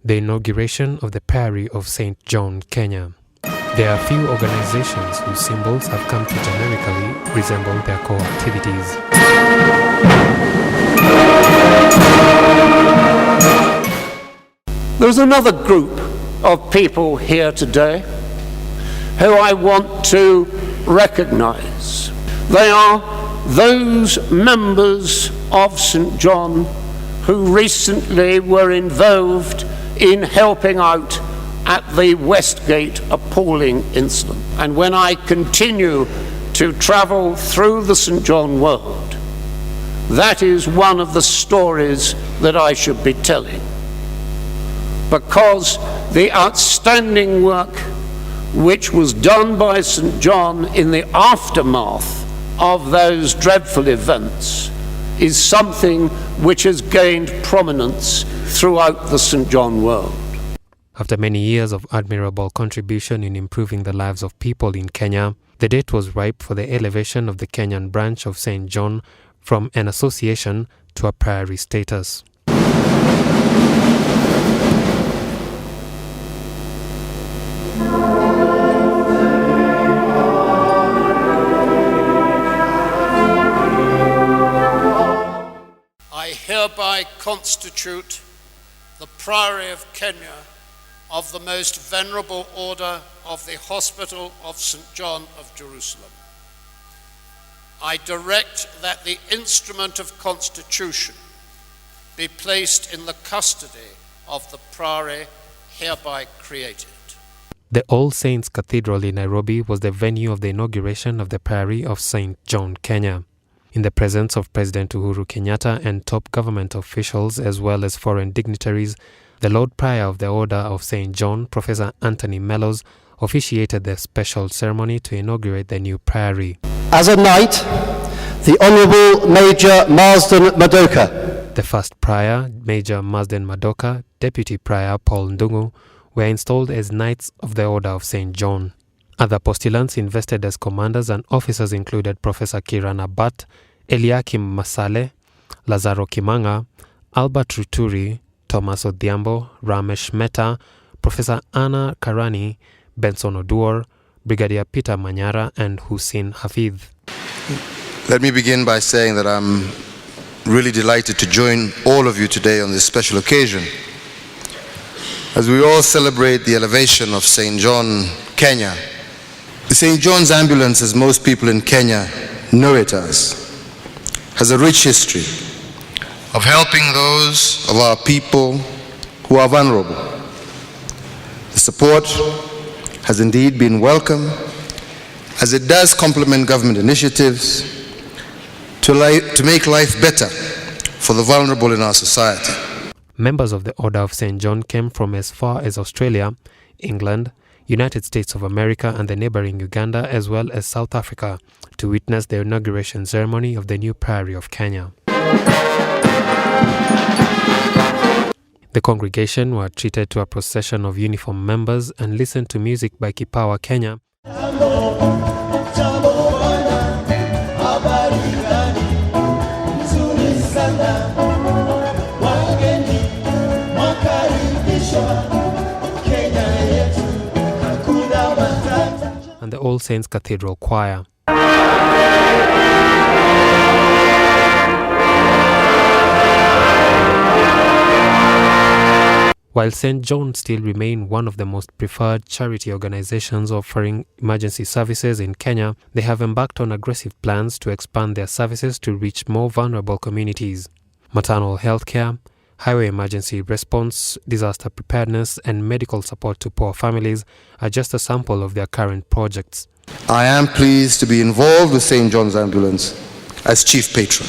the inauguration of the Priory of St. John, Kenya. There are few organizations whose symbols have come to generically resemble their core activities. There's another group of people here today who I want to recognize. They are those members of St. John who recently were involved in helping out at the Westgate appalling incident. And when I continue to travel through the St. John world, that is one of the stories that I should be telling. Because the outstanding work which was done by St. John in the aftermath of those dreadful events is something which has gained prominence throughout the St. John world. After many years of admirable contribution in improving the lives of people in Kenya, the date was ripe for the elevation of the Kenyan branch of St. John from an association to a priory status. I hereby constitute the Priory of Kenya of the Most Venerable Order of the Hospital of St. John of Jerusalem. I direct that the instrument of constitution be placed in the custody of the Priory hereby created. The All Saints Cathedral in Nairobi was the venue of the inauguration of the Priory of St. John, Kenya. In the presence of President Uhuru Kenyatta and top government officials as well as foreign dignitaries, the Lord Prior of the Order of St. John, Prof Anthony Mellows, officiated the special ceremony to inaugurate the new priory. As a knight, the Honourable Major Marsden Madoka, the first prior, Major Marsden Madoka, Deputy Prior Paul Ndungu, were installed as Knights of the Order of St. John. Other postulants invested as commanders and officers included Professor Kirana Bhatt, Eliakim Masale, Lazaro Kimang'a, Albert Ruturi, Thomas Odhiambo, Ramesh Mehta, Professor Anna Karani, Benson Oduor, Brigadier Peter Manyara, and Hussin Hafidh. Let me begin by saying that I'm really delighted to join all of you today on this special occasion as we all celebrate the elevation of St. John, Kenya. The St. John's Ambulance, as most people in Kenya know it as, has a rich history of helping those of our people who are vulnerable. The support has indeed been welcome, as it does complement government initiatives to make life better for the vulnerable in our society. Members of the Order of St. John came from as far as Australia, England, United States of America and the neighboring Uganda as well as South Africa to witness the inauguration ceremony of the new Priory of Kenya. The congregation were treated to a procession of uniformed members and listened to music by Kipawa Kenya, and the All Saints Cathedral Choir. While St. John still remain one of the most preferred charity organizations offering emergency services in Kenya, they have embarked on aggressive plans to expand their services to reach more vulnerable communities. Maternal health care, highway emergency response, disaster preparedness, and medical support to poor families are just a sample of their current projects. I am pleased to be involved with St. John's Ambulance as Chief Patron.